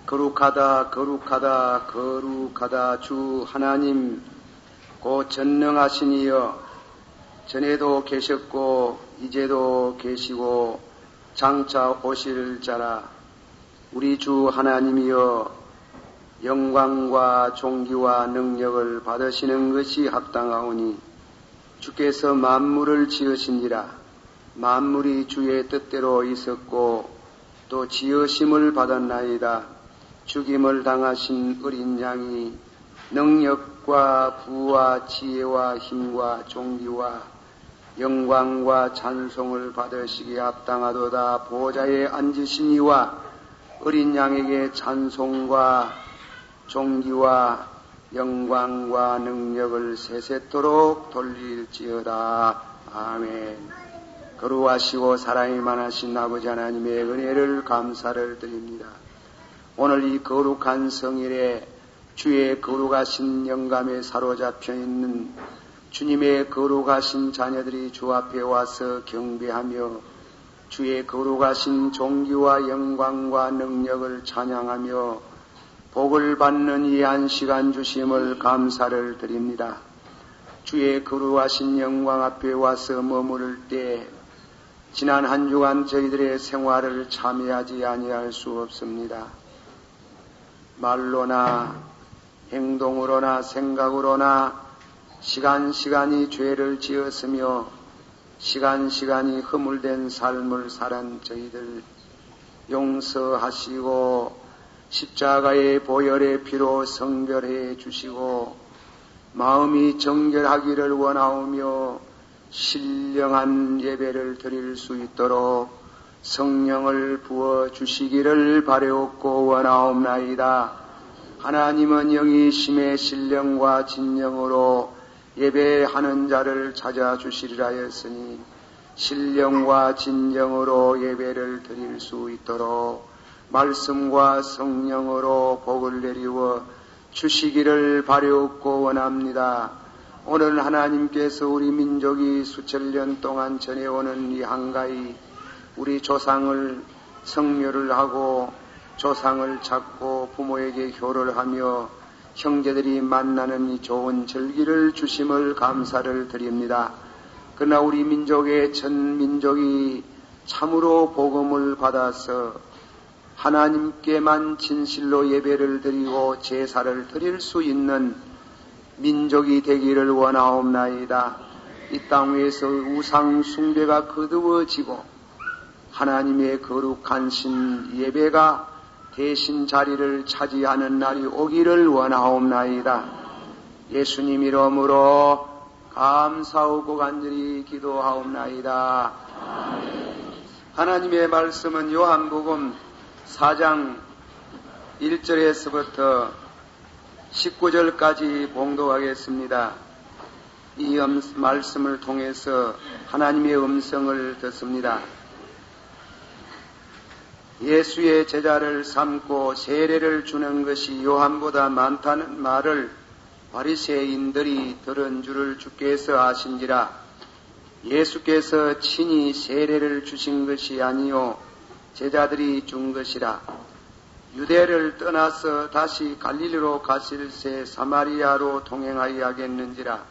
거룩하다 거룩하다 거룩하다 주 하나님 곧 전능하신 이여 전에도 계셨고 이제도 계시고 장차 오실 자라 우리 주 하나님이여 영광과 존귀와 능력을 받으시는 것이 합당하오니 주께서 만물을 지으신지라 만물이 주의 뜻대로 있었고 또 지으심을 받았나이다. 죽임을 당하신 어린 양이 능력과 부와 지혜와 힘과 존귀와 영광과 찬송을 받으시기에 합당하도다. 보좌에 앉으신 이와 어린 양에게 찬송과 존귀와 영광과 능력을 세세토록 돌릴지어다. 아멘. 거룩하시고 사랑이 많으신 아버지 하나님의 은혜를 감사를 드립니다. 오늘 이 거룩한 성일에 주의 거룩하신 영감에 사로잡혀 있는 주님의 거룩하신 자녀들이 주 앞에 와서 경배하며 주의 거룩하신 존귀와 영광과 능력을 찬양하며 복을 받는 이 한 시간 주심을 감사를 드립니다. 주의 거룩하신 영광 앞에 와서 머무를 때 지난 한 주간 저희들의 생활을 참여하지 아니할 수 없습니다. 말로나 행동으로나 생각으로나 시간이 죄를 지었으며 시간이 허물된 삶을 살은 저희들 용서하시고 십자가의 보혈의 피로 성별해 주시고 마음이 정결하기를 원하오며 신령한 예배를 드릴 수 있도록 성령을 부어 주시기를 바라옵고 원하옵나이다. 하나님은 영이심의 신령과 진령으로 예배하는 자를 찾아주시리라 하였으니 신령과 진정으로 예배를 드릴 수 있도록 말씀과 성령으로 복을 내리워 주시기를 바라옵고 원합니다. 오늘 하나님께서 우리 민족이 수천년 동안 전해오는 이 한가히 우리 조상을 성묘를 하고 조상을 찾고 부모에게 효를 하며 형제들이 만나는 이 좋은 절기를 주심을 감사를 드립니다. 그러나 우리 민족의 전 민족이 참으로 복음을 받아서 하나님께만 진실로 예배를 드리고 제사를 드릴 수 있는 민족이 되기를 원하옵나이다. 이 땅 위에서 우상 숭배가 거두어지고 하나님의 거룩한 신 예배가 대신 자리를 차지하는 날이 오기를 원하옵나이다. 예수님 이름으로 감사하고 간절히 기도하옵나이다. 하나님의 말씀은 요한복음 4장 1절에서부터 19절까지 봉독하겠습니다. 이 말씀을 통해서 하나님의 음성을 듣습니다. 예수의 제자를 삼고 세례를 주는 것이 요한보다 많다는 말을 바리새인들이 들은 줄을 주께서 아신지라. 예수께서 친히 세례를 주신 것이 아니요 제자들이 준 것이라. 유대를 떠나서 다시 갈릴리로 가실새 사마리아로 동행하여야겠는지라.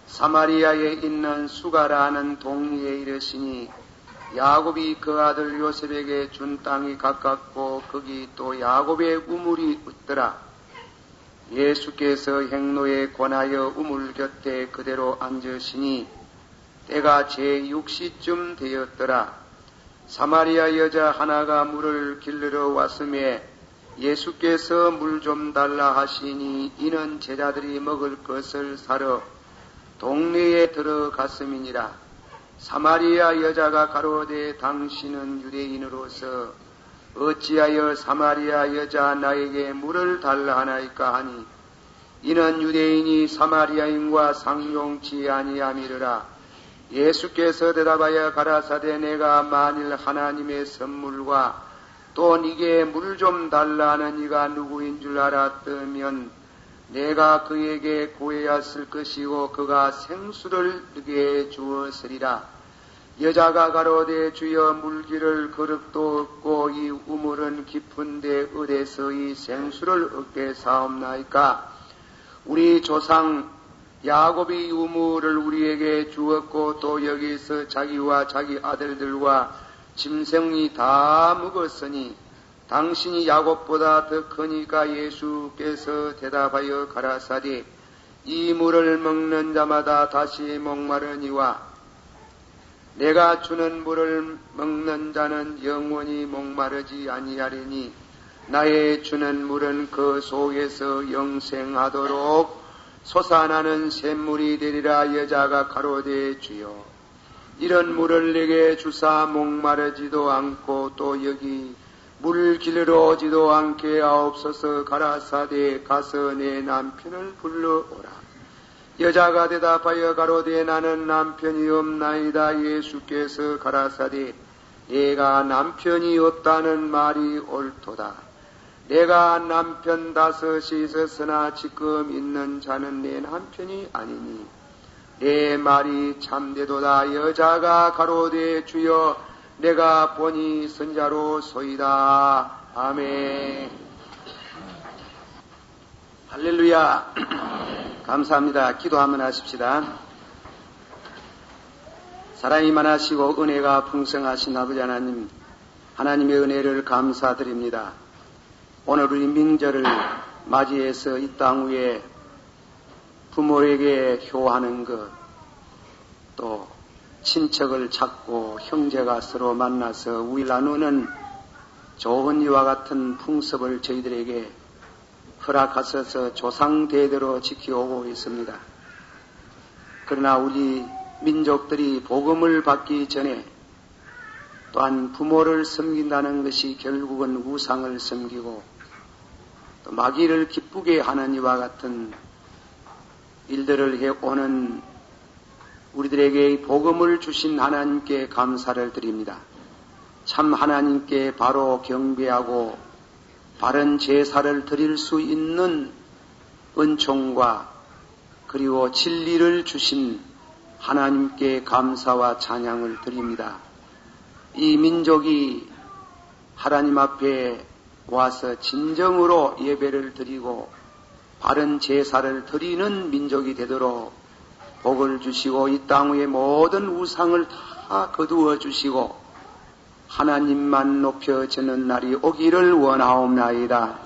사마리아에 있는 수가라는 동리에 이르시니 야곱이 그 아들 요셉에게 준 땅이 가깝고 거기 또 야곱의 우물이 있더라. 예수께서 행로에 권하여 우물 곁에 그대로 앉으시니 때가 제6시쯤 되었더라. 사마리아 여자 하나가 물을 길르러 왔음에 예수께서 물 좀 달라 하시니 이는 제자들이 먹을 것을 사러 동네에 들어갔음이니라. 사마리아 여자가 가로되 당신은 유대인으로서 어찌하여 사마리아 여자 나에게 물을 달라 하나이까 하니 이는 유대인이 사마리아인과 상종치 아니함이르라. 예수께서 대답하여 가라사대 내가 만일 하나님의 선물과 또 네게 물 좀 달라 하는 이가 누구인 줄 알았다면 내가 그에게 구해야 쓸 것이고 그가 생수를 네게 주었으리라. 여자가 가로되 주여 물기를 그릇도 없고 이 우물은 깊은데 어디서 이 생수를 얻게 사옵나이까. 우리 조상 야곱이 우물을 우리에게 주었고 또 여기서 자기와 자기 아들들과 짐승이 다 먹었으니 당신이 야곱보다 더 크니까. 예수께서 대답하여 가라사대 이 물을 먹는 자마다 다시 목마르니와 내가 주는 물을 먹는 자는 영원히 목마르지 아니하리니 나의 주는 물은 그 속에서 영생하도록 솟아나는 샘물이 되리라. 여자가 가로되 주여 이런 물을 내게 주사 목마르지도 않고 또 여기 물 길러 오지도 않게 하옵소서. 가라사대 가서 내 남편을 불러오라. 여자가 대답하여 가로되 나는 남편이 없나이다. 예수께서 가라사대 내가 남편이 없다는 말이 옳도다. 내가 남편 5이 있었으나 지금 있는 자는 내 남편이 아니니 내 말이 참되도다. 여자가 가로되 주여 내가 보니 선자로 소이다. 아멘. 할렐루야. 감사합니다. 기도 한번 하십시다. 사랑이 많으시고 은혜가 풍성하신 아버지 하나님, 하나님의 은혜를 감사드립니다. 오늘 우리 명절을 맞이해서 이 땅 위에 부모에게 효하는 것, 또 친척을 찾고 형제가 서로 만나서 우애 나누는 좋은 이와 같은 풍습을 저희들에게 허락하셔서 조상대대로 지켜오고 있습니다. 그러나 우리 민족들이 복음을 받기 전에 또한 부모를 섬긴다는 것이 결국은 우상을 섬기고 또 마귀를 기쁘게 하는 이와 같은 일들을 해오는 우리들에게 복음을 주신 하나님께 감사를 드립니다. 참 하나님께 바로 경배하고 바른 제사를 드릴 수 있는 은총과 그리고 진리를 주신 하나님께 감사와 찬양을 드립니다. 이 민족이 하나님 앞에 와서 진정으로 예배를 드리고 바른 제사를 드리는 민족이 되도록 복을 주시고 이 땅 위의 모든 우상을 다 거두어 주시고 하나님만 높여지는 날이 오기를 원하옵나이다.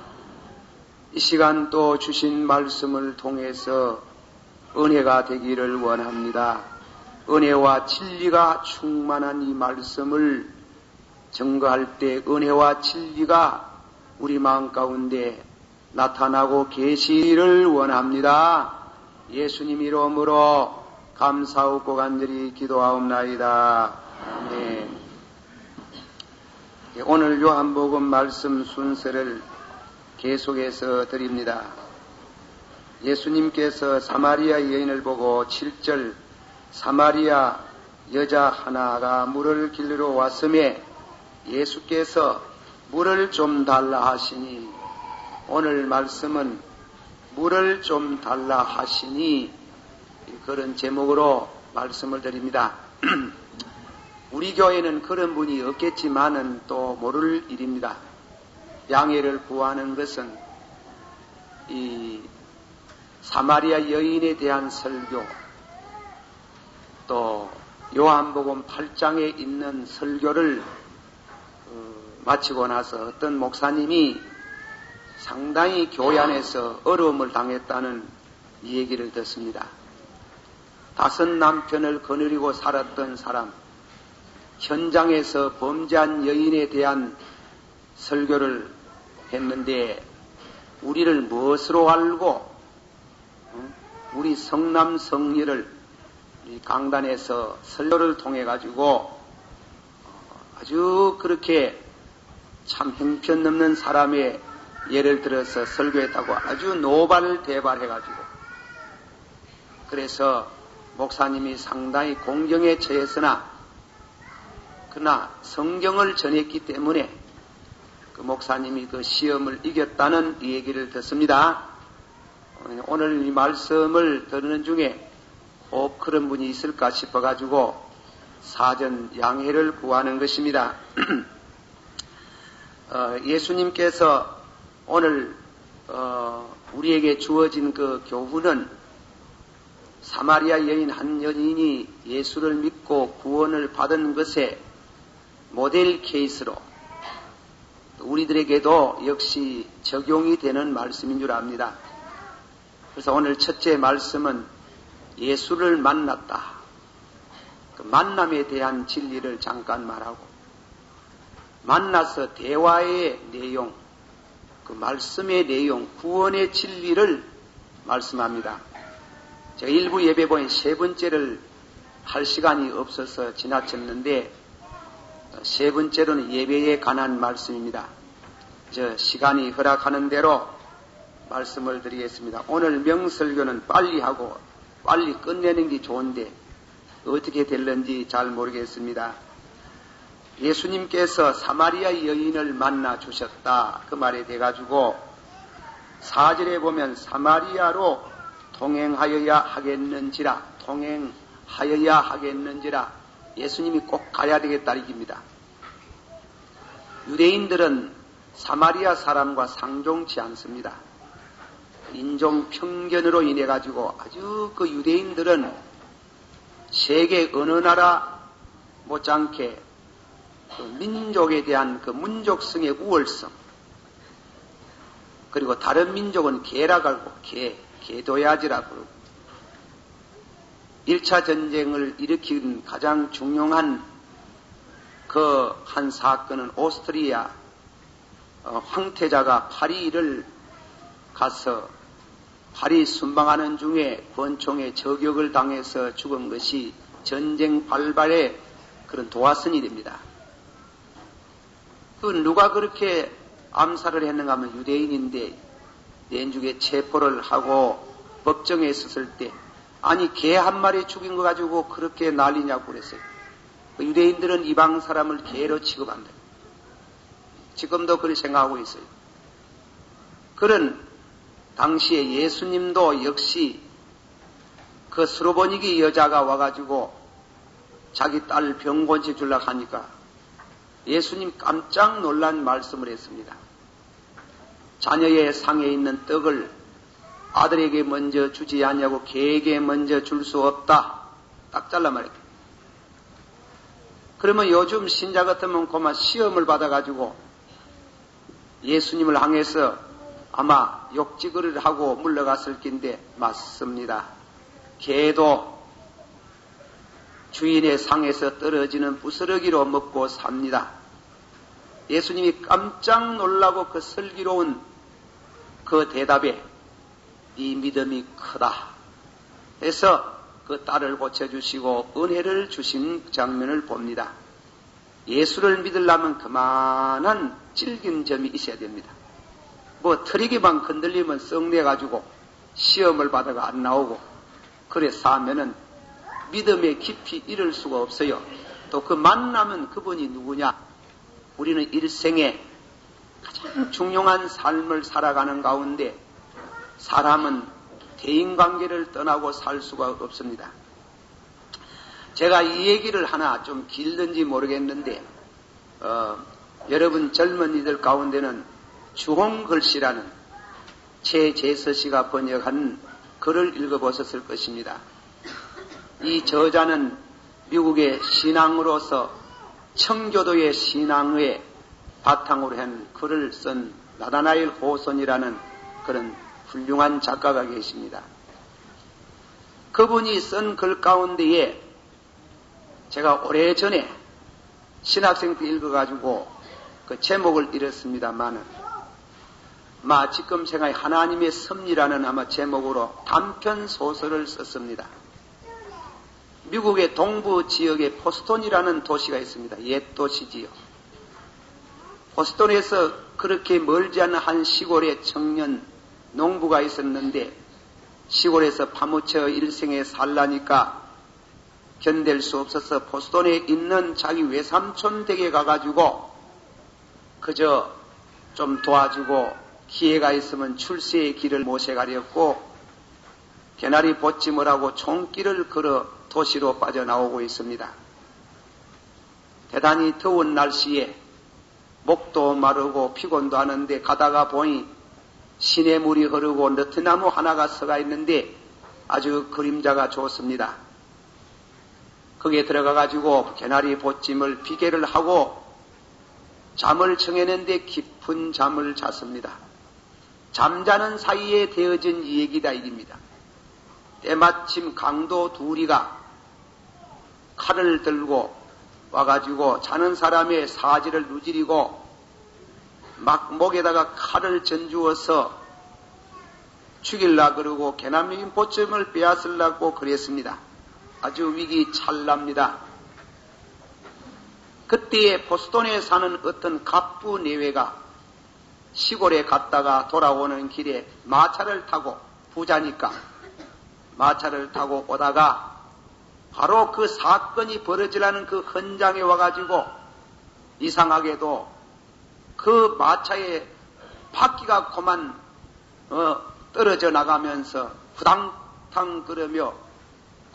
이 시간 또 주신 말씀을 통해서 은혜가 되기를 원합니다. 은혜와 진리가 충만한 이 말씀을 증거할 때 은혜와 진리가 우리 마음 가운데 나타나고 계시기를 원합니다. 예수님 이름으로 감사하고 간절히 기도하옵나이다. 아멘. 오늘 요한복음 말씀 순서를 계속해서 드립니다. 예수님께서 사마리아 여인을 보고 7절 사마리아 여자 하나가 물을 길러 왔음에 예수께서 물을 좀 달라 하시니, 오늘 말씀은 물을 좀 달라 하시니 그런 제목으로 말씀을 드립니다. 우리 교회는 그런 분이 없겠지만은 또 모를 일입니다. 양해를 구하는 것은 이 사마리아 여인에 대한 설교, 또 요한복음 8장에 있는 설교를 마치고 나서 어떤 목사님이 상당히 교회 안에서 어려움을 당했다는 얘기를 듣습니다. 5 남편을 거느리고 살았던 사람, 현장에서 범죄한 여인에 대한 설교를 했는데 우리를 무엇으로 알고 우리 성남 성리를 강단에서 설교를 통해 가지고 아주 그렇게 참 형편없는 사람의 예를 들어서 설교했다고 아주 노발대발해 가지고, 그래서 목사님이 상당히 공경에 처했으나 그러나 성경을 전했기 때문에 그 목사님이 그 시험을 이겼다는 얘기를 듣습니다. 오늘 이 말씀을 듣는 중에 꼭 그런 분이 있을까 싶어가지고 사전 양해를 구하는 것입니다. 예수님께서 오늘 우리에게 주어진 그 교훈은 사마리아 여인 한 여인이 예수를 믿고 구원을 받은 것에 모델 케이스로 우리들에게도 역시 적용이 되는 말씀인 줄 압니다. 그래서 오늘 첫째 말씀은 예수를 만났다. 그 만남에 대한 진리를 잠깐 말하고, 만나서 대화의 내용, 그 말씀의 내용, 구원의 진리를 말씀합니다. 제가 일부 예배본의 세 번째를 할 시간이 없어서 지나쳤는데, 세 번째로는 예배에 관한 말씀입니다. 시간이 허락하는 대로 말씀을 드리겠습니다. 오늘 명설교는 빨리 하고 빨리 끝내는 게 좋은데 어떻게 될는지 잘 모르겠습니다. 예수님께서 사마리아 여인을 만나 주셨다. 그 말에 대가지고 4절에 보면 사마리아로 동행하여야 하겠는지라, 예수님이 꼭 가야 되겠다 이깁니다. 유대인들은 사마리아 사람과 상종치 않습니다. 인종 편견으로 인해 가지고 아주 그 유대인들은 세계 어느 나라 못지않게 그 민족에 대한 그 민족성의 우월성, 그리고 다른 민족은 개라고 개도야지라고 그러고, 1차 전쟁을 일으킨 가장 중요한 그 한 사건은 오스트리아 황태자가 파리를 가서 파리 순방하는 중에 권총에 저격을 당해서 죽은 것이 전쟁 발발의 그런 도화선이 됩니다. 그 누가 그렇게 암살을 했는가 하면 유대인인데 내중에 체포를 하고 법정에 섰을 때, 아니 개 한 마리 죽인 거 가지고 그렇게 난리냐고 그랬어요. 그 유대인들은 이방 사람을 개로 취급한다. 지금도 그렇게 생각하고 있어요. 그런 당시에 예수님도 역시 그 스로보니기 여자가 와가지고 자기 딸 병곤치 주려고 하니까 예수님 깜짝 놀란 말씀을 했습니다. 자녀의 상에 있는 떡을 아들에게 먼저 주지 않냐고 개에게 먼저 줄 수 없다. 딱 잘라 말이야. 그러면 요즘 신자 같으면 그만 시험을 받아가지고 예수님을 향해서 아마 욕지거리를 하고 물러갔을 낀데 맞습니다. 개도 주인의 상에서 떨어지는 부스러기로 먹고 삽니다. 예수님이 깜짝 놀라고 그 슬기로운 그 대답에 이 믿음이 크다 해서 그 딸을 고쳐주시고 은혜를 주신 장면을 봅니다. 예수를 믿으려면 그만한 질긴 점이 있어야 됩니다. 뭐 트리기만 건들리면 썩내가지고 시험을 받아가 안 나오고 그래서 하면은 믿음에 깊이 이를 수가 없어요. 또 그 만나면 그분이 누구냐? 우리는 일생에 가장 중요한 삶을 살아가는 가운데 사람은 대인관계를 떠나고 살 수가 없습니다. 제가 이 얘기를 하나 좀 길든지 모르겠는데 여러분 젊은이들 가운데는 주홍글씨라는 최재서씨가 번역한 글을 읽어보셨을 것입니다. 이 저자는 미국의 신앙으로서 청교도의 신앙의 바탕으로 한 글을 쓴 나다나엘 호손이라는 그런 훌륭한 작가가 계십니다. 그분이 쓴 글 가운데에 제가 오래전에 신학생 때 읽어가지고 그 제목을 잃었습니다만은 지금 생각에 하나님의 섭리라는 아마 제목으로 단편 소설을 썼습니다. 미국의 동부 지역에 포스톤이라는 도시가 있습니다. 옛 도시지요. 포스톤에서 그렇게 멀지 않은 한 시골의 청년 농부가 있었는데 시골에서 파묻혀 일생에 살라니까 견딜 수 없어서 포스톤에 있는 자기 외삼촌 댁에 가가지고 그저 좀 도와주고 기회가 있으면 출세의 길을 모셔가렸고 개나리 보침을 하고 총길을 걸어 도시로 빠져나오고 있습니다. 대단히 더운 날씨에 목도 마르고 피곤도 하는데 가다가 보니 시냇물이 흐르고 너트나무 하나가 서가 있는데 아주 그림자가 좋습니다. 거기에 들어가가지고 개나리 보찜을 비계를 하고 잠을 청했는데 깊은 잠을 잤습니다. 잠자는 사이에 되어진 이 얘기다 이깁니다. 때마침 강도 둘이가 칼을 들고 와가지고 자는 사람의 사지를 누지리고 막 목에다가 칼을 전주어서 죽일라 그러고 개나리 보찜을 빼앗으려고 그랬습니다. 아주 위기 찰납니다. 그때에 보스턴에 사는 어떤 갑부 내외가 시골에 갔다가 돌아오는 길에 마차를 타고 부자니까 마차를 타고 오다가 바로 그 사건이 벌어지라는 그 현장에 와가지고 이상하게도 그 마차의 바퀴가 그만 떨어져 나가면서 후당탕 그러며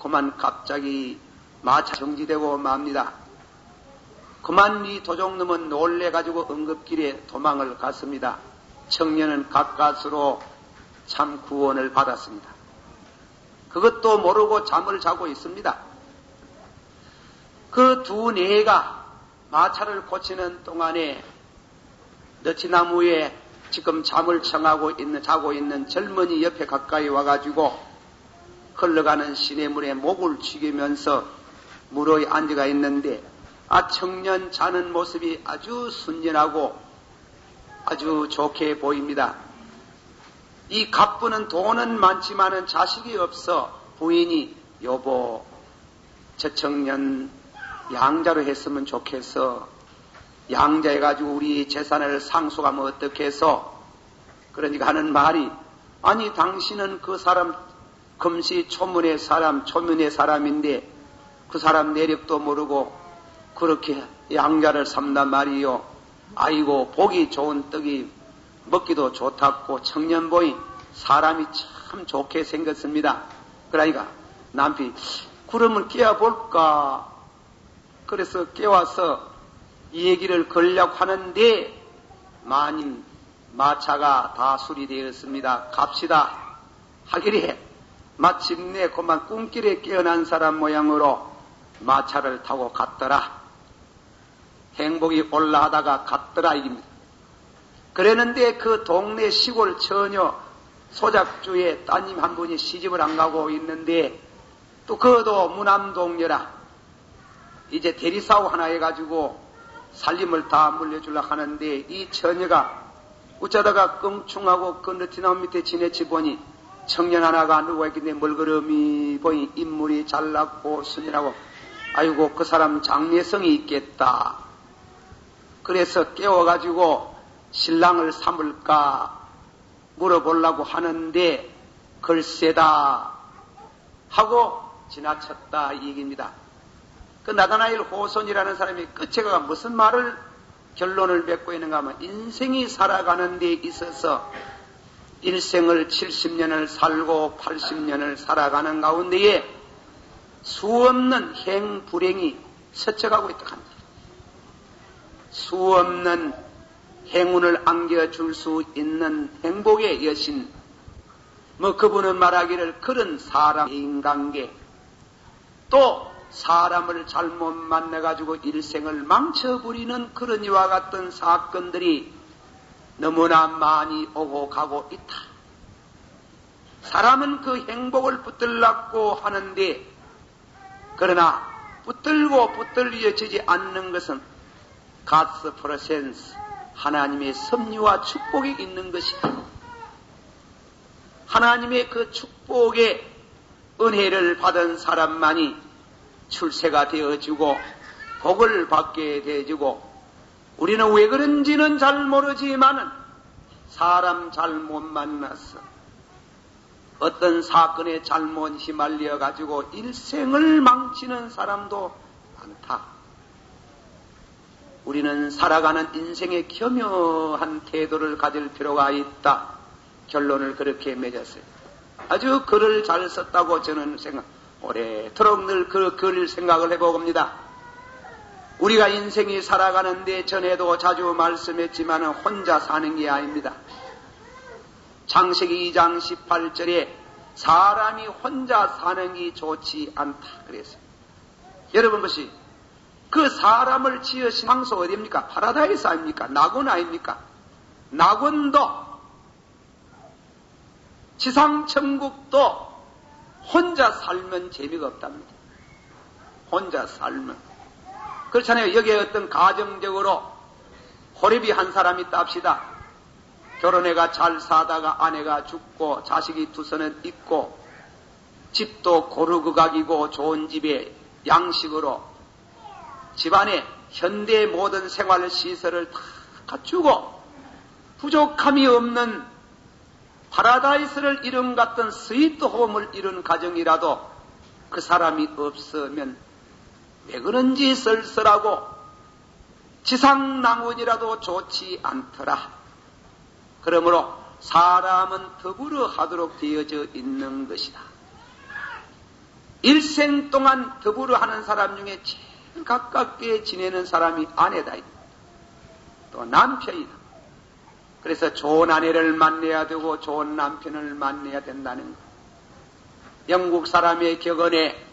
그만 갑자기 마차 정지되고 맙니다. 그만 이 도적놈은 놀래가지고 응급길에 도망을 갔습니다. 청년은 가까스로 참 구원을 받았습니다. 그것도 모르고 잠을 자고 있습니다. 그 두 내가 마차를 고치는 동안에 너티나무에 지금 잠을 자고 있는 젊은이 옆에 가까이 와가지고 흘러가는 시냇물에 목을 죽이면서 무르에 앉아가 있는데 청년 자는 모습이 아주 순진하고 아주 좋게 보입니다. 이 갑부는 돈은 많지만은 자식이 없어 부인이 여보 저 청년 양자로 했으면 좋겠어. 양자해가지고 우리 재산을 상속하면 어떻게 해서 그러니까 하는 말이 아니 당신은 그 사람 금시초문의 사람 초면의 사람인데 그 사람 내력도 모르고 그렇게 양자를 삼단 말이요. 아이고 보기 좋은 떡이 먹기도 좋다고 청년보이 사람이 참 좋게 생겼습니다. 그러니까 남편이 그러면 깨워볼까. 그래서 깨워서 이 얘기를 걸려고 하는데 마님 마차가 다 수리되었습니다. 갑시다 하길래 마침내 그만 꿈길에 깨어난 사람 모양으로 마차를 타고 갔더라. 행복이 올라하다가 갔더라 이깁니다. 그랬는데 그 동네 시골 처녀 소작주에 따님 한 분이 시집을 안 가고 있는데 또 그도 무남동녀라. 이제 대리사업 하나 해가지고 살림을 다 물려주려고 하는데 이 처녀가 어쩌다가 껑충하고 그 너티나무 밑에 지내치 보니 청년 하나가 누워있길래 멀거름이 보니 인물이 잘났고 순진하고 아이고 그 사람 장래성이 있겠다. 그래서 깨워가지고 신랑을 삼을까 물어보려고 하는데 글쎄다 하고 지나쳤다 이 얘기입니다. 그 나다나엘 호손이라는 사람이 끝에 가 무슨 말을 결론을 맺고 있는가 하면 인생이 살아가는 데 있어서 일생을 70년을 살고 80년을 살아가는 가운데에 수없는 행불행이 스쳐가고 있다 합니다. 수없는 행운을 안겨줄 수 있는 행복의 여신 그분은 말하기를 그런 사람 인간계 또 사람을 잘못 만나가지고 일생을 망쳐버리는 그런 이와 같은 사건들이 너무나 많이 오고 가고 있다. 사람은 그 행복을 붙들려고 하는데 그러나 붙들고 붙들려지지 않는 것은 God's presence 하나님의 섭리와 축복이 있는 것이다. 하나님의 그 축복의 은혜를 받은 사람만이 출세가 되어지고 복을 받게 되어지고 우리는 왜 그런지는 잘 모르지만은 사람 잘못 만났어. 어떤 사건에 잘못 휘말려 가지고 일생을 망치는 사람도 많다. 우리는 살아가는 인생의 겸허한 태도를 가질 필요가 있다. 결론을 그렇게 맺었어요. 아주 글을 잘 썼다고 저는 오래도록 늘 그 글을 생각을 해봅니다. 우리가 인생이 살아가는데 전에도 자주 말씀했지만 혼자 사는 게 아닙니다. 창세기 2장 18절에 사람이 혼자 사는 게 좋지 않다 그랬어요. 여러분 것이 그 사람을 지으신 장소 어디입니까? 파라다이스 아닙니까? 낙원 아닙니까? 낙원도 지상천국도 혼자 살면 재미가 없답니다. 혼자 살면. 그렇잖아요. 여기에 어떤 가정적으로 호랩이 한 사람이 있다 합시다. 결혼해가 잘 사다가 아내가 죽고 자식이 두서는 있고 집도 고르고각이고 좋은 집에 양식으로 집안에 현대의 모든 생활 시설을 다 갖추고 부족함이 없는 파라다이스를 이룬 같은 스위트홈을 이룬 가정이라도 그 사람이 없으면 왜 그런지 쓸쓸하고 지상낙원이라도 좋지 않더라. 그러므로 사람은 더불어 하도록 되어져 있는 것이다. 일생 동안 더불어 하는 사람 중에 제일 가깝게 지내는 사람이 아내다. 또 남편이다. 그래서 좋은 아내를 만나야 되고 좋은 남편을 만나야 된다는 것. 영국 사람의 격언에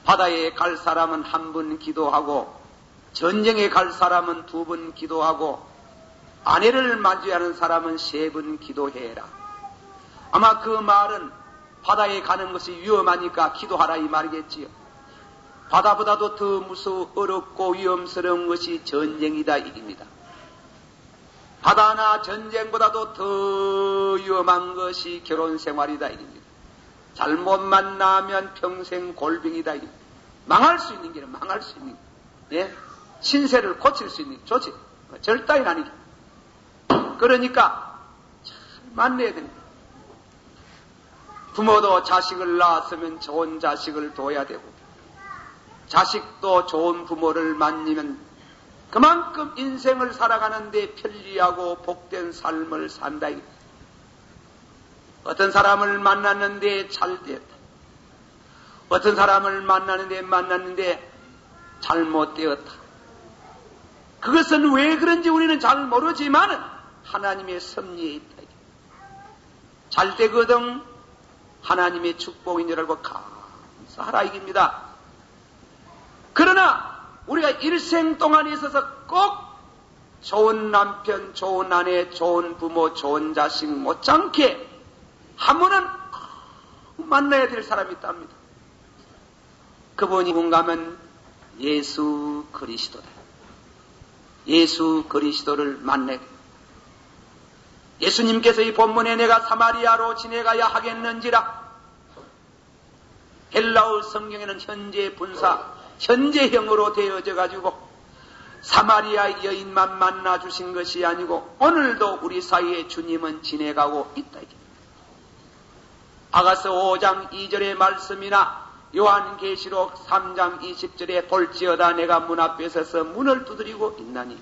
바다에 갈 사람은 한 번 기도하고 전쟁에 갈 사람은 2번 기도하고 아내를 맞이하는 사람은 3번 기도해라. 아마 그 말은 바다에 가는 것이 위험하니까 기도하라 이 말이겠지요. 바다보다도 더 어렵고 위험스러운 것이 전쟁이다 이깁니다. 바다나 전쟁보다도 더 위험한 것이 결혼생활이다 이깁니다. 잘못 만나면 평생 골병이다 이깁니다. 망할 수 있는 길은 망할 수 있는 길. 예? 신세를 고칠 수 있는 길. 좋지. 절단이 아니죠. 그러니까 잘 만나야 됩니다. 부모도 자식을 낳았으면 좋은 자식을 둬야 되고 자식도 좋은 부모를 만나면 그만큼 인생을 살아가는데 편리하고 복된 삶을 산다. 어떤 사람을 만났는데 잘 되었다. 어떤 사람을 만났는데 잘못되었다. 그것은 왜 그런지 우리는 잘 모르지만은 하나님의 섭리에 있다. 잘 되거든 하나님의 축복인 줄 알고 감사하라 이깁니다. 그러나 우리가 일생 동안에 있어서 꼭 좋은 남편, 좋은 아내, 좋은 부모, 좋은 자식 못지않게 한 번은 만나야 될 사람이 있답니다. 그분이 뭔가면 예수 그리스도다. 예수 그리스도를 만나야 됩니다. 예수님께서 이 본문에 내가 사마리아로 지내가야 하겠는지라 헬라어 성경에는 현재 분사, 현재형으로 되어져 가지고 사마리아 여인만 만나 주신 것이 아니고 오늘도 우리 사이에 주님은 지내가고 있다. 아가서 5장 2절의 말씀이나 요한계시록 3장 20절에 볼지어다 내가 문 앞에 서서 문을 두드리고 있나니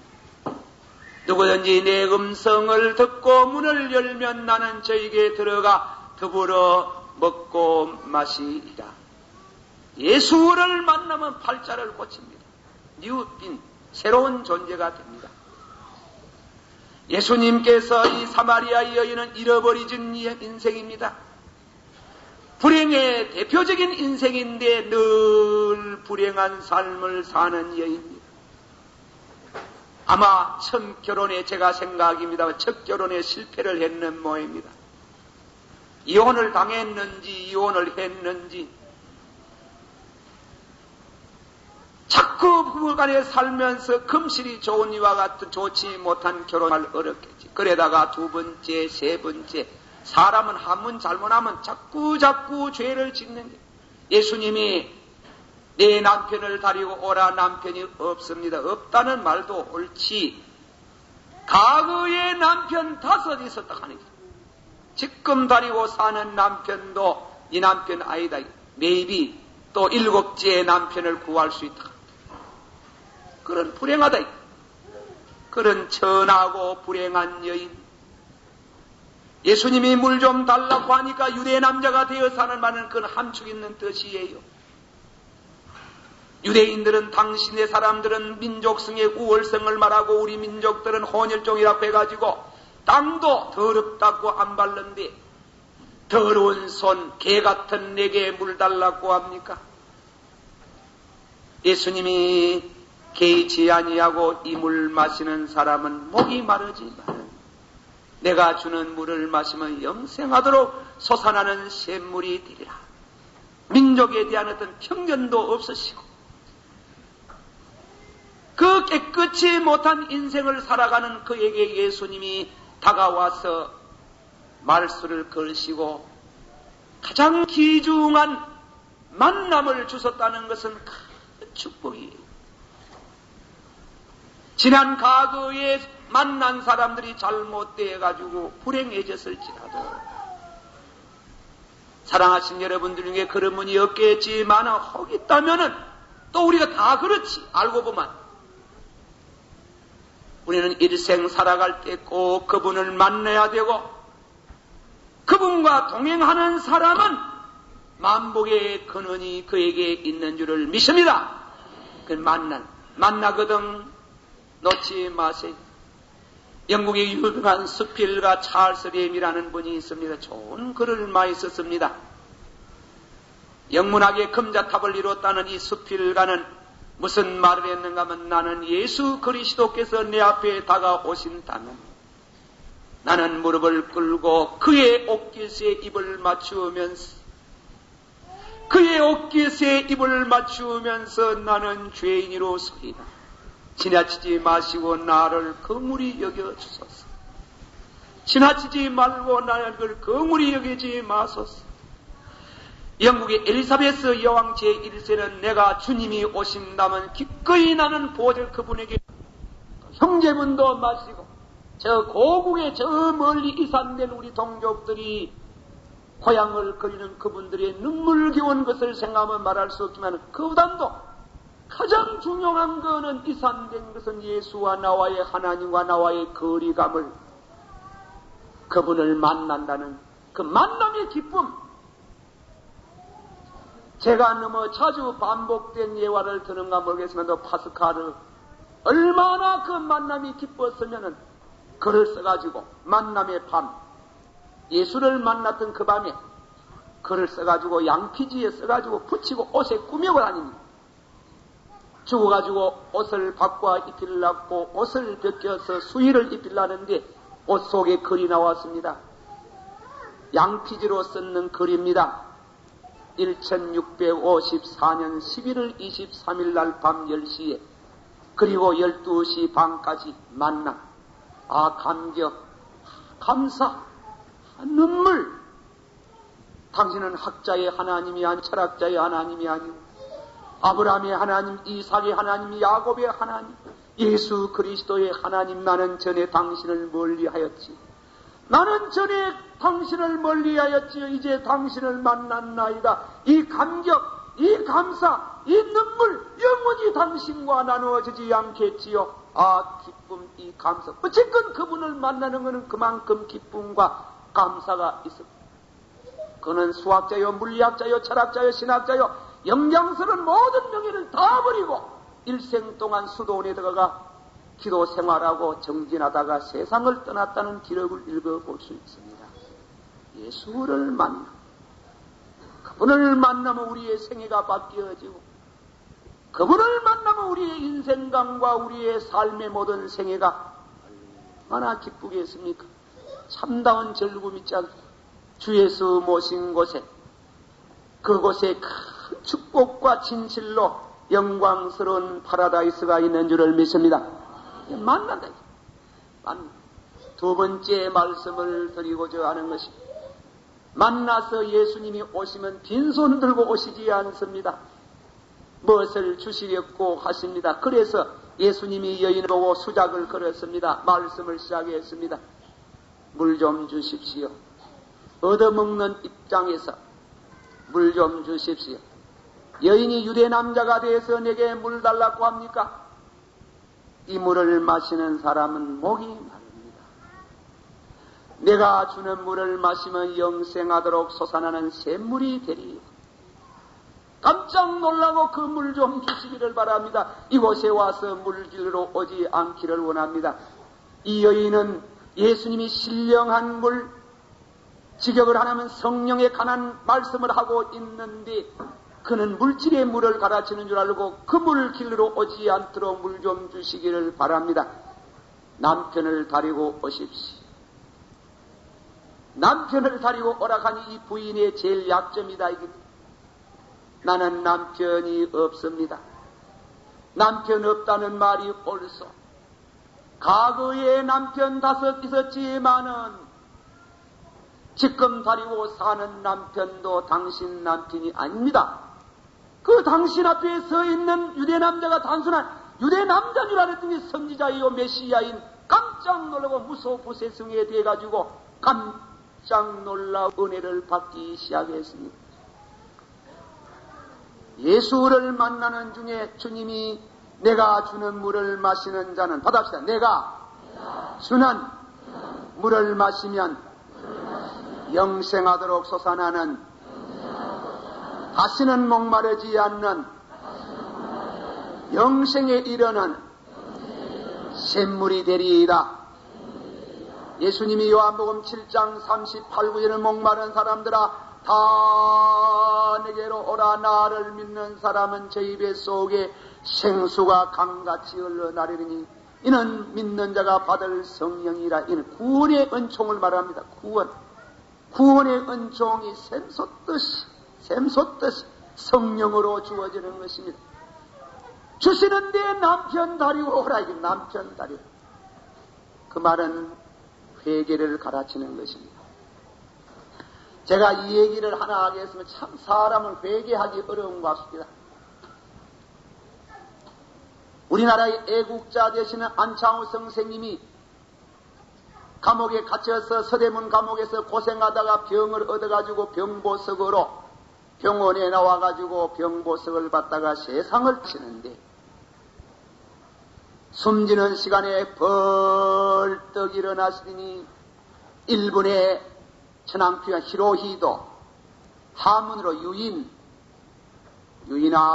누구든지 내 음성을 듣고 문을 열면 나는 저에게 들어가 더불어 먹고 마시리라. 예수를 만나면 팔자를 고칩니다. 뉴빈, 새로운 존재가 됩니다. 예수님께서 이 사마리아 여인은 잃어버리진 인생입니다. 불행의 대표적인 인생인데 늘 불행한 삶을 사는 여인입니다. 아마 첫 결혼에 제가 생각입니다. 첫 결혼에 실패를 했는 모양입니다. 이혼을 당했는지 이혼을 했는지 자꾸 부부간에 살면서 금실이 좋은 이와 같은 좋지 못한 결혼을 어렵겠지. 그러다가 2번째, 3번째 사람은 한 번 잘못하면 자꾸 죄를 짓는 게 예수님이 내 남편을 다리고 오라 남편이 없습니다. 없다는 말도 옳지. 과거에 남편 5 있었다 하는 게 지금 다리고 사는 남편도 이 남편 아니다. maybe 또 7째 남편을 구할 수 있다. 그런 불행하다. 그런 천하고 불행한 여인. 예수님이 물 좀 달라고 하니까 유대 남자가 되어 사는 말은 그건 함축 있는 뜻이에요. 유대인들은 당신의 사람들은 민족성의 우월성을 말하고 우리 민족들은 혼혈종이라고 해가지고 땅도 더럽다고 안 밟는데 더러운 손, 개 같은 내게 물 달라고 합니까? 예수님이 개의치 아니하고 이 물 마시는 사람은 목이 마르지만 내가 주는 물을 마시면 영생하도록 솟아나는 샘물이 되리라. 민족에 대한 어떤 편견도 없으시고 그 깨끗이 못한 인생을 살아가는 그에게 예수님이 다가와서 말씀을 걸으시고 가장 귀중한 만남을 주셨다는 것은 큰 축복이에요. 지난 과거에 만난 사람들이 잘못되어가지고 불행해졌을지라도 사랑하신 여러분들 중에 그런 분이 없겠지만 혹 있다면은 또 우리가 다 그렇지 알고 보면 우리는 일생 살아갈 때 꼭 그분을 만나야 되고 그분과 동행하는 사람은 만복의 근원이 그에게 있는 줄을 믿습니다. 그 만나거든 놓지 마세요. 영국의 유명한 스필과 찰스 램이라는 분이 있습니다. 좋은 글을 많이 썼습니다. 영문학의 금자탑을 이뤘다는 이 스필가는 무슨 말을 했는가 하면 나는 예수 그리스도께서 내 앞에 다가오신다면 나는 무릎을 꿇고 그의 옷깃에 입을 맞추면서 나는 죄인이로소이다. 지나치지 마시고 나를 거물이 여겨주소서. 지나치지 말고 나를 거물이 여기지 마소서. 영국의 엘리사베스 여왕 제1세는 내가 주님이 오신다면 기꺼이 나는 보절 그분에게 형제분도 마시고 저 고국의 저 멀리 이산된 우리 동족들이 고향을 그리는 그분들의 눈물겨운 것을 생각하면 말할 수 없지만 그보다도 가장 중요한 것은 이산된 것은 예수와 나와의 하나님과 나와의 거리감을 그분을 만난다는 그 만남의 기쁨. 제가 너무 자주 반복된 예화를 드는가 모르겠지만 파스칼을 얼마나 그 만남이 기뻤으면은 글을 써가지고 만남의 밤 예수를 만났던 그 밤에 글을 써가지고 양피지에 써가지고 붙이고 옷에 꾸미고 다닙니다. 죽어가지고 옷을 바꿔 입히려고 옷을 벗겨서 수의를 입히려는데 옷 속에 글이 나왔습니다. 양피지로 썼는 글입니다. 1654년 11월 23일 날 밤 10시에 그리고 12시 반까지 만남. 감격, 감사, 눈물. 당신은 학자의 하나님이 아니 철학자의 하나님이 아니고 아브라함의 하나님, 이삭의 하나님, 야곱의 하나님, 예수 그리스도의 하나님. 나는 전에 당신을 멀리하였지. 나는 전에 당신을 멀리하였지요. 이제 당신을 만났나이다. 이 감격, 이 감사, 이 눈물 영원히 당신과 나누어지지 않겠지요. 기쁨, 이 감사. 어쨌건 그분을 만나는 것은 그만큼 기쁨과 감사가 있습니다. 그는 수학자요, 물리학자요, 철학자요, 신학자요, 영장스러운 모든 명예를 다 버리고 일생 동안 수도원에 들어가 기도 생활하고 정진하다가 세상을 떠났다는 기록을 읽어볼 수 있습니다. 예수를 만나. 그분을 만나면 우리의 생애가 바뀌어지고 그분을 만나면 우리의 인생관과 우리의 삶의 모든 생애가 얼마나 기쁘겠습니까? 참다운 즐거움이 있지 않습니까? 주 예수 모신 곳에 그곳에 큰 축복과 진실로 영광스러운 파라다이스가 있는 줄을 믿습니다. 만난다. 두 번째 말씀을 드리고자 하는 것이 만나서 예수님이 오시면 빈손 들고 오시지 않습니다. 무엇을 주시려고 하십니다. 그래서 예수님이 여인을 보고 수작을 걸었습니다. 말씀을 시작했습니다. 물 좀 주십시오. 얻어먹는 입장에서 물 좀 주십시오. 여인이 유대 남자가 되어서 내게 물 달라고 합니까? 이 물을 마시는 사람은 목이 마릅니다. 내가 주는 물을 마시면 영생하도록 솟아나는 샘물이 되리요. 깜짝 깜짝 놀라고 그 물 좀 주시기를 바랍니다. 이곳에 와서 물길로 오지 않기를 원합니다. 이 여인은 예수님이 신령한 물, 직역을 하면 성령에 관한 말씀을 하고 있는데 그는 물질의 물을 가르치는 줄 알고 그 물길로 오지 않도록 물 좀 주시기를 바랍니다. 남편을 데리고 오십시오. 남편을 데리고 오라하니 이 부인의 제일 약점이다. 나는 남편이 없습니다. 남편 없다는 말이 옳소. 과거에 남편 5 있었지만은 지금 데리고 사는 남편도 당신 남편이 아닙니다. 그 당신 앞에 서 있는 유대 남자가 단순한 유대 남자인 줄 알았더니 선지자이요 메시아인 깜짝 놀라고 무소부세승에 돼가지고 깜짝 놀라 은혜를 받기 시작했습니다. 예수를 만나는 중에 주님이 내가 주는 물을 마시는 자는 받아봅시다. 내가 주는 물을 마시면 영생하도록 솟아나는 다시는 목마르지 않는 영생에 이르는 샘물이 되리이다. 예수님이 요한복음 7장 38구절에 목마른 사람들아 다 내게로 오라. 나를 믿는 사람은 저 입 속에 생수가 강같이 흘러나리니 이는 믿는 자가 받을 성령이라. 이는 구원의 은총을 말합니다. 구원의 은총이 샘솟듯이 성령으로 주어지는 것입니다. 주시는데 남편 데리고 오라. 이게 남편 데리고. 그 말은 회개를 가르치는 것입니다. 제가 이 얘기를 하나 하겠으면 참 사람을 회개하기 어려운 것 같습니다. 우리나라의 애국자 되시는 안창호 선생님이 감옥에 갇혀서 서대문 감옥에서 고생하다가 병을 얻어가지고 병보석으로 병원에 나와가지고 병보석을 받다가 세상을 치는데 숨지는 시간에 벌떡 일어나시더니 일본의 천황피와 히로히도 하문으로 유인아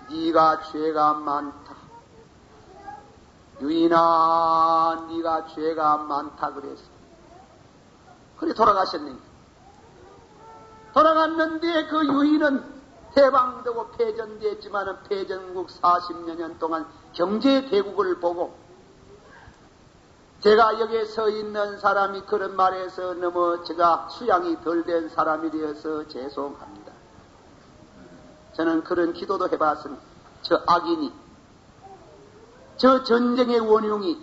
네가 죄가 많다. 유인아 네가 죄가 많다 그랬어. 그래 돌아가셨는데 돌아갔는데 그 유인은 해방되고 패전됐지만은 패전국 40여 년 동안 경제대국을 보고 제가 여기에 서 있는 사람이 그런 말에서 너무 제가 수양이 덜 된 사람이 되어서 죄송합니다. 저는 그런 기도도 해봤습니다. 저 악인이, 저 전쟁의 원흉이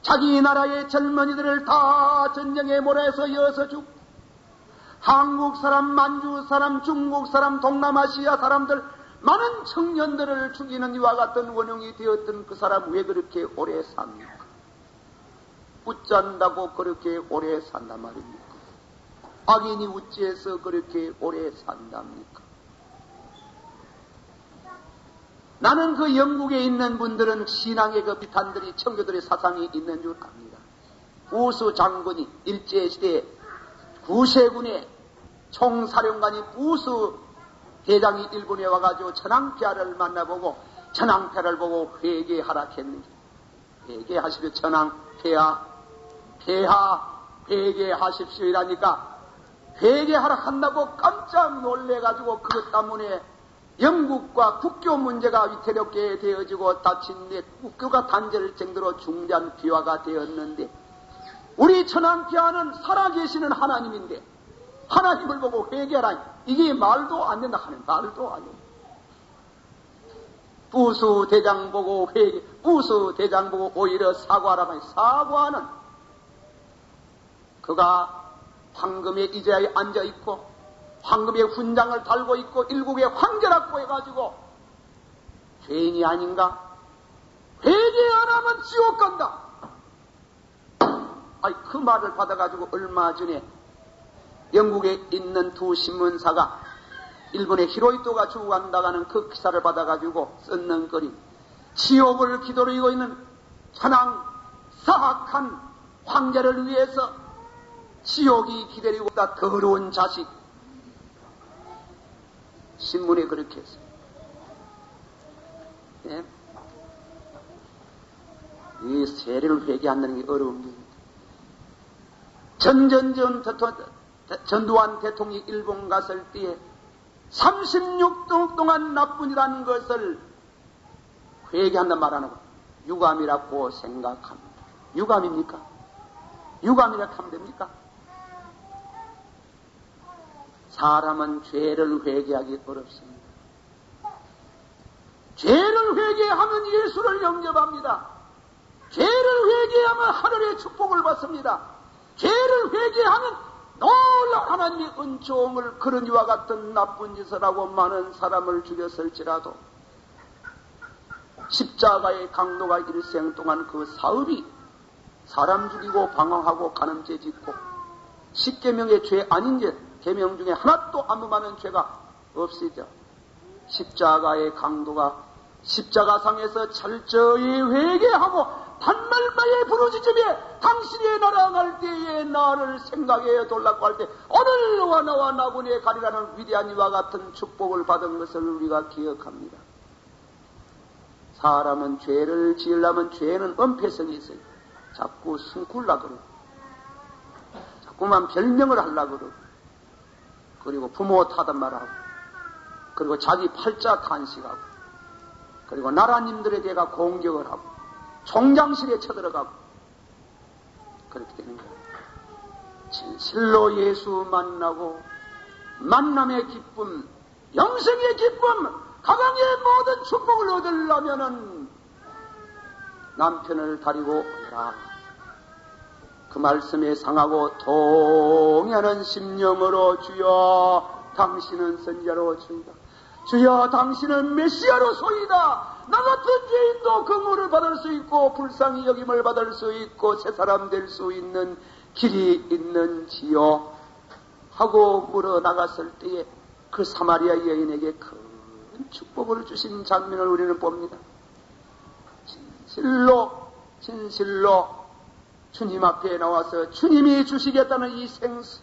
자기 나라의 젊은이들을 다 전쟁에 몰아서 이어서 죽고 한국 사람, 만주 사람, 중국 사람, 동남아시아 사람들 많은 청년들을 죽이는 이와 같은 원흉이 되었던 그 사람 왜 그렇게 오래 삽니까? 웃잔다고 그렇게 오래 산단 말입니까? 악인이 우찌해서 그렇게 오래 산답니까? 나는 그 영국에 있는 분들은 신앙의 그 비탄들이 청교들의 사상이 있는 줄 압니다. 우수 장군이 일제시대에 구세군의 총사령관이 우수 대장이 일본에 와가지고 천황폐하를 만나보고 천황폐하를 보고 회개하라 했는데 회개하십시오. 천황폐하 회개하십시오 이라니까 회개하라 한다고 깜짝 놀래가지고 그것 때문에 영국과 국교 문제가 위태롭게 되어지고 다친 데 국교가 단절될 정도로 중대한 비화가 되었는데 우리 천황폐하는 살아계시는 하나님인데 하나님을 보고 회개하라. 이게 말도 안 된다 하는 말도 안 된다. 부수 대장 보고 회개, 부수 대장 보고 오히려 사과하라면 사과는 그가 황금의 의자에 앉아 있고 황금의 훈장을 달고 있고 일국의 황제라고 해가지고 죄인이 아닌가? 회개 안 하면 지옥 간다. 아이 그 말을 받아가지고 얼마 전에 영국에 있는 두 신문사가 일본의 히로히토가 죽어간다가는 그 기사를 받아가지고 썼는 글이 지옥을 기다리고 있는 천황 사악한 황제를 위해서 지옥이 기다리고 있다. 더러운 자식 신문에 그렇게 했어요. 예? 이 세례를 회개한다는 게 어려운 일입니다. 전두환 대통령이 일본 갔을 때에 36년 동안 나쁜이라는 것을 회개한단 말 안 하고 유감이라고 생각합니다. 유감입니까? 유감이라고 하면 됩니까? 사람은 죄를 회개하기 어렵습니다. 죄를 회개하면 예수를 영접합니다. 죄를 회개하면 하늘의 축복을 받습니다. 죄를 회개하면 놀라운 하나님의 은총을, 그런 이와 같은 나쁜 짓을 하고 많은 사람을 죽였을지라도 십자가의 강도가 일생 동안 그 사업이 사람 죽이고 방황하고 간음죄 짓고 10계명의 죄 아닌 게 계명 중에 하나도 아무 많은 죄가 없으죠. 십자가의 강도가 십자가상에서 철저히 회개하고 단말마의 부르짖음에 당신의 나라 갈 때에 나를 생각해 돌라고 할 때 오늘와 나와 나군에 가리라는 위대한 이와 같은 축복을 받은 것을 우리가 기억합니다. 사람은 죄를 지으려면 죄는 엄폐성이 있어요. 자꾸 숨굴라 그러고 자꾸만 별명을 하려고 그러고 그리고 부모 타단 말하고 그리고 자기 팔자 탄식하고 그리고 나라님들에 대해 공격을 하고 총장실에 쳐들어가고 그렇게 되는 거예요. 진실로 예수 만나고 만남의 기쁨, 영생의 기쁨, 가방의 모든 축복을 얻으려면은 남편을 다리고 오라. 그 말씀에 상하고 동의하는 심령으로 주여 당신은 선지자로 주이다. 주여 당신은 메시아로 소이다. 나 같은 죄인도 긍휼을 받을 수 있고 불쌍히 여김을 받을 수 있고 새 사람 될 수 있는 길이 있는지요 하고 물어 나갔을 때에 그 사마리아 여인에게 큰 축복을 주신 장면을 우리는 봅니다. 진실로 주님 앞에 나와서 주님이 주시겠다는 이 생수,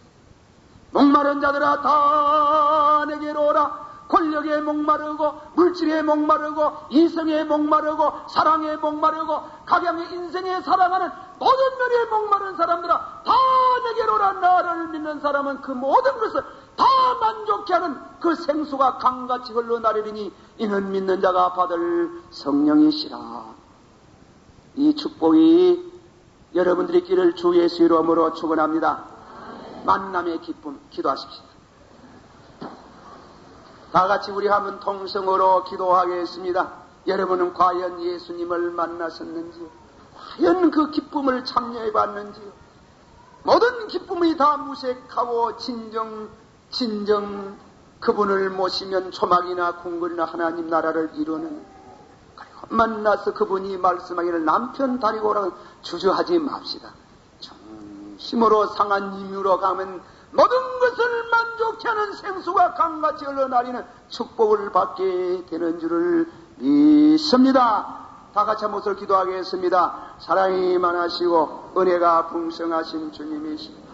목마른 자들아 다 내게로 오라. 권력에 목마르고 물질에 목마르고 인성에 목마르고 사랑에 목마르고 각양의 인생에 사랑하는 모든 면에 목마른 사람들아 다 내게로 오라. 나를 믿는 사람은 그 모든 것을 다 만족케 하는 그 생수가 강같이 흘러나리니 이는 믿는 자가 받을 성령이시라. 이 축복이 여러분들의 길을 주 예수 이름으로 축원합니다. 만남의 기쁨 기도하십시오. 다 같이 우리 한번 통성으로 기도하겠습니다. 여러분은 과연 예수님을 만나셨는지요? 과연 그 기쁨을 참여해 봤는지요? 모든 기쁨이 다 무색하고 진정 그분을 모시면 초막이나 궁궐이나 하나님 나라를 이루는, 그리고 만나서 그분이 말씀하기를 남편 다리고 오라고 주저하지 맙시다. 정심으로 상한 임유로 가면 모든 것을 만족케 하는 생수가 강같이 흘러나리는 축복을 받게 되는 줄을 믿습니다. 다 같이 한 목소리로 기도하겠습니다. 사랑이 많으시고 은혜가 풍성하신 주님이십니다.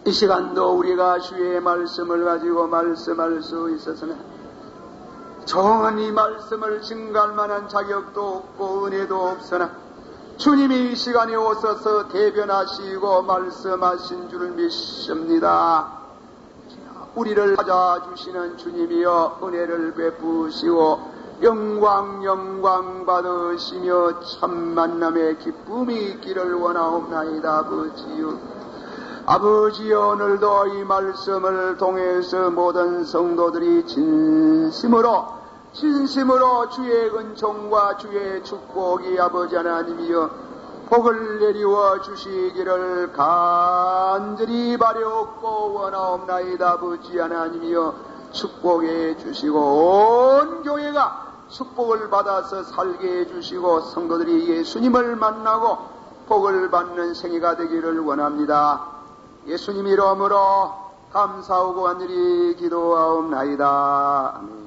이 시간도 우리가 주의 말씀을 가지고 말씀할 수 있었으나 정한 이 말씀을 증가할 만한 자격도 없고 은혜도 없으나 주님이 이 시간에 오셔서 대변하시고 말씀하신 줄을 믿습니다. 우리를 찾아주시는 주님이여 은혜를 베푸시고 영광 받으시며 참 만남의 기쁨이 있기를 원하옵나이다. 아버지여 오늘도 이 말씀을 통해서 모든 성도들이 진심으로 주의 은총과 주의 축복이 아버지 하나님이여 복을 내리워 주시기를 간절히 바라옵고 원하옵나이다. 아버지 하나님이여 축복해 주시고 온 교회가 축복을 받아서 살게 해주시고 성도들이 예수님을 만나고 복을 받는 생애가 되기를 원합니다. 예수님 이름으로 감사하고 간절히 기도하옵나이다. 아멘.